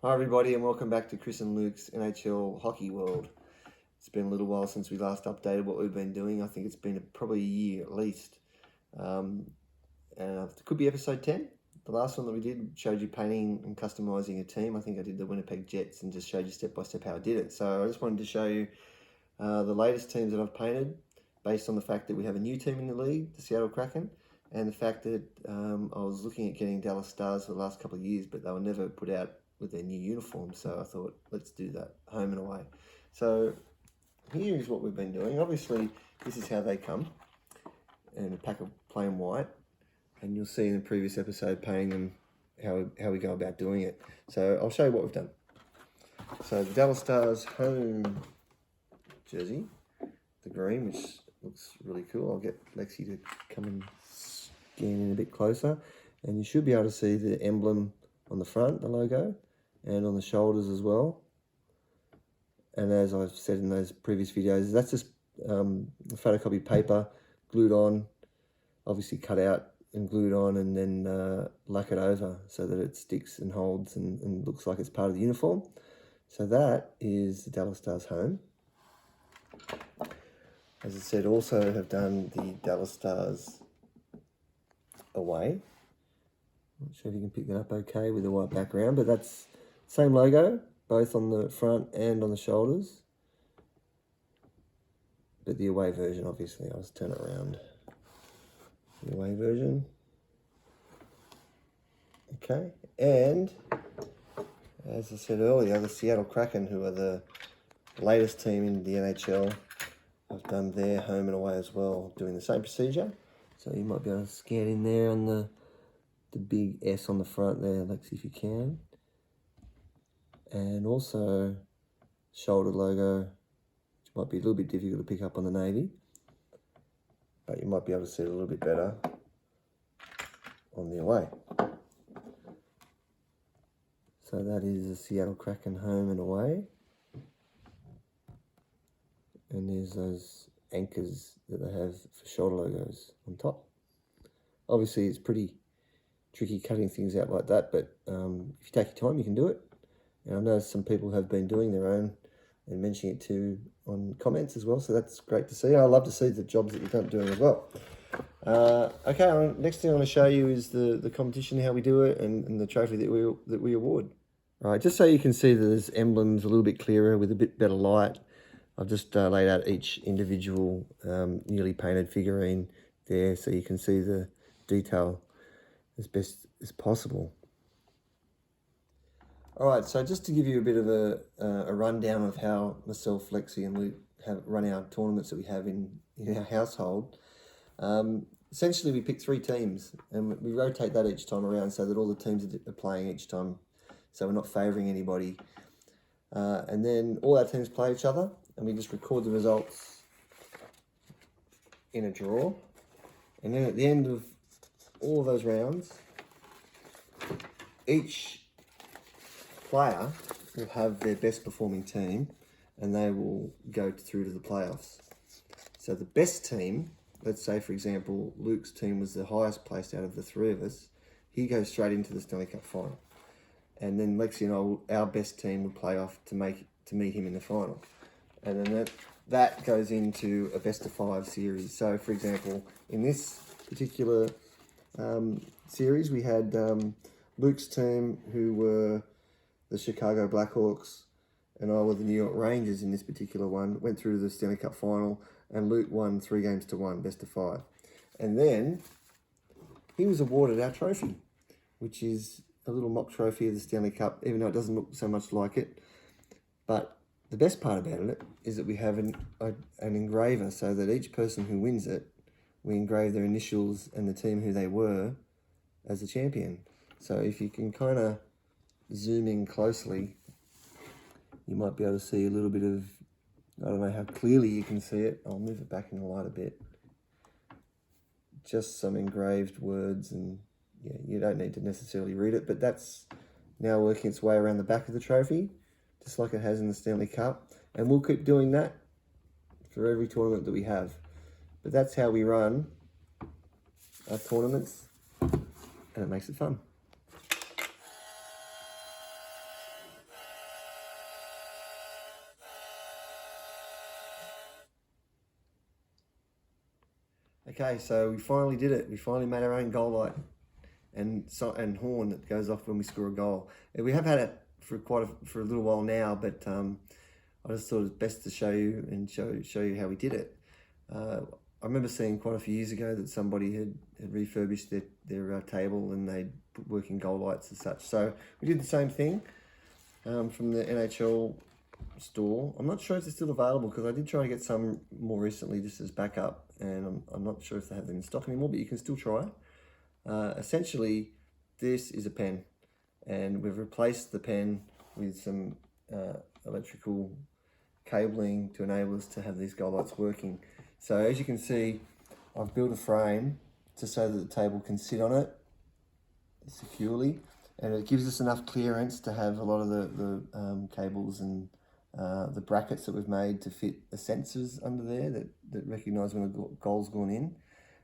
Hi everybody and welcome back to Chris and Luke's NHL Hockey World. It's been a little while since we last updated what we've been doing. I think it's been probably a year at least. And it could be episode 10. The last one that we did showed you painting and customising a team. I think I did the Winnipeg Jets and just showed you step by step how I did it. So I just wanted to show you the latest teams that I've painted based on the fact that we have a new team in the league, the Seattle Kraken, and the fact that I was looking at getting Dallas Stars for the last couple of years, but they were never put out with their new uniform, so I thought, let's do that, home and away. So here is what we've been doing. Obviously, this is how they come, in a pack of plain white, and you'll see in the previous episode painting them how we go about doing it. So I'll show you what we've done. So the Dallas Stars home jersey, the green, which looks really cool. I'll get Lexi to come and scan in a bit closer, and you should be able to see the emblem on the front, the logo, and on the shoulders as well. And as I've said in those previous videos, that's just photocopy paper glued on, obviously cut out and glued on, and then lacquered over so that it sticks and holds and looks like it's part of the uniform. So that is the Dallas Stars home. As I said, also have done the Dallas Stars away. Not sure if you can pick that up okay with the white background, but that's same logo, both on the front and on the shoulders. But the away version, obviously, I'll just turn it around. The away version. Okay, and as I said earlier, the Seattle Kraken, who are the latest team in the NHL, I've done their home and away as well, doing the same procedure. So you might be able to scan in there on the big S on the front there, Lexi, if you can. And also shoulder logo, which might be a little bit difficult to pick up on the navy, but you might be able to see it a little bit better on the away. So that is the Seattle Kraken home and away. And there's those anchors that they have for shoulder logos on top. Obviously it's pretty tricky cutting things out like that, but if you take your time, you can do it. And I know some people have been doing their own and mentioning it too on comments as well, so that's great to see. I love to see the jobs that you're doing as well. Okay, next thing I want to show you is the competition, how we do it, and the trophy that we award. All right, just so you can see that there's emblems a little bit clearer with a bit better light, I've just laid out each individual newly painted figurine there so you can see the detail as best as possible. All right, so just to give you a bit of a rundown of how myself, Lexi, and Luke have run our tournaments that we have in our household. Essentially, we pick 3 teams, and we rotate that each time around so that all the teams are playing each time, so we're not favouring anybody. And then all our teams play each other, and we just record the results in a draw. And then at the end of all of those rounds, each player will have their best performing team, and they will go through to the playoffs. So the best team, let's say for example, Luke's team was the highest placed out of the 3 of us, he goes straight into the Stanley Cup final. And then Lexi and I, our best team will play off to meet him in the final. And then that goes into a best of 5 series. So for example, in this particular series, we had Luke's team, who were the Chicago Blackhawks, and I were the New York Rangers in this particular one, went through to the Stanley Cup final, and Luke won 3-1, best of 5. And then he was awarded our trophy, which is a little mock trophy of the Stanley Cup, even though it doesn't look so much like it. But the best part about it is that we have an engraver, so that each person who wins it, we engrave their initials and the team who they were as the champion. So if you can kind of zoom in closely, you might be able to see a little bit of, I don't know how clearly you can see it. I'll move it back in the light a bit. Just some engraved words, and yeah, you don't need to necessarily read it, but that's now working its way around the back of the trophy, just like it has in the Stanley Cup. And we'll keep doing that for every tournament that we have. But that's how we run our tournaments, and it makes it fun. Okay, so we finally did it. We finally made our own goal light and horn that goes off when we score a goal. And we have had it for a little while now, but I just thought it was best to show you and show you how we did it. I remember seeing quite a few years ago that somebody had refurbished their table and they'd put working goal lights and such. So we did the same thing from the NHL store. I'm not sure if it's still available because I did try to get some more recently just as backup, and I'm not sure if they have them in stock anymore, but you can still try. Essentially, this is a pen, and we've replaced the pen with some electrical cabling to enable us to have these goal lights working. So as you can see, I've built a frame just so that the table can sit on it securely, and it gives us enough clearance to have a lot of the cables and the brackets that we've made to fit the sensors under there that recognise when a goal's gone in,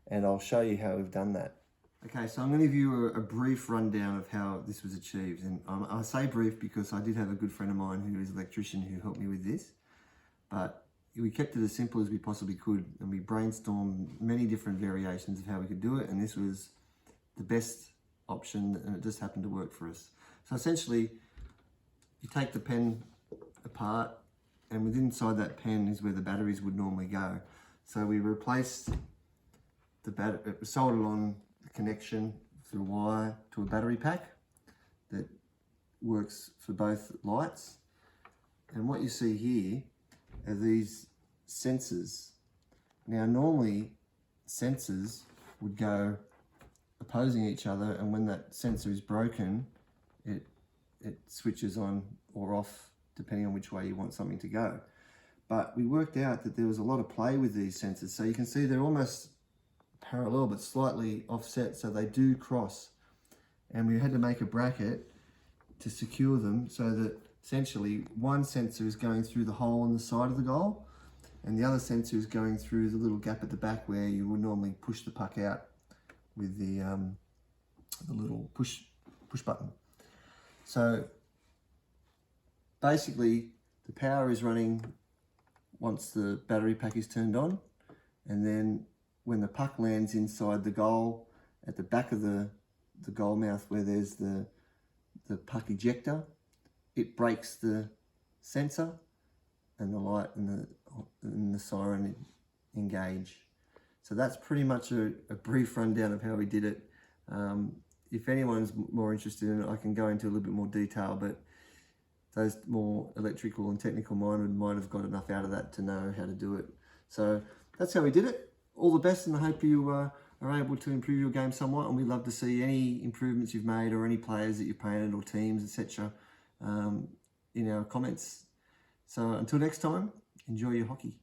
and I'll show you how we've done that. Okay, so I'm going to give you a brief rundown of how this was achieved, and I say brief because I did have a good friend of mine who is an electrician who helped me with this, but we kept it as simple as we possibly could, and we brainstormed many different variations of how we could do it, and this was the best option, and it just happened to work for us. So essentially, you take the pen apart, and within inside that pen is where the batteries would normally go. So we replaced the battery, soldered on the connection through wire to a battery pack that works for both lights. And what you see here are these sensors. Now normally sensors would go opposing each other, and when that sensor is broken, it switches on or off depending on which way you want something to go. But we worked out that there was a lot of play with these sensors. So you can see they're almost parallel but slightly offset, so they do cross. And we had to make a bracket to secure them so that essentially one sensor is going through the hole in the side of the goal, and the other sensor is going through the little gap at the back where you would normally push the puck out with the little push button. So basically the power is running once the battery pack is turned on, and then when the puck lands inside the goal at the back of the goal mouth where there's the puck ejector, it breaks the sensor and the light and the siren engage. So that's pretty much a brief rundown of how we did it. If anyone's more interested in it, I can go into a little bit more detail, but those more electrical and technical minded might have got enough out of that to know how to do it. So that's how we did it. All the best, and I hope you are able to improve your game somewhat, and we'd love to see any improvements you've made or any players that you've painted or teams, etc. In our comments. So until next time, enjoy your hockey.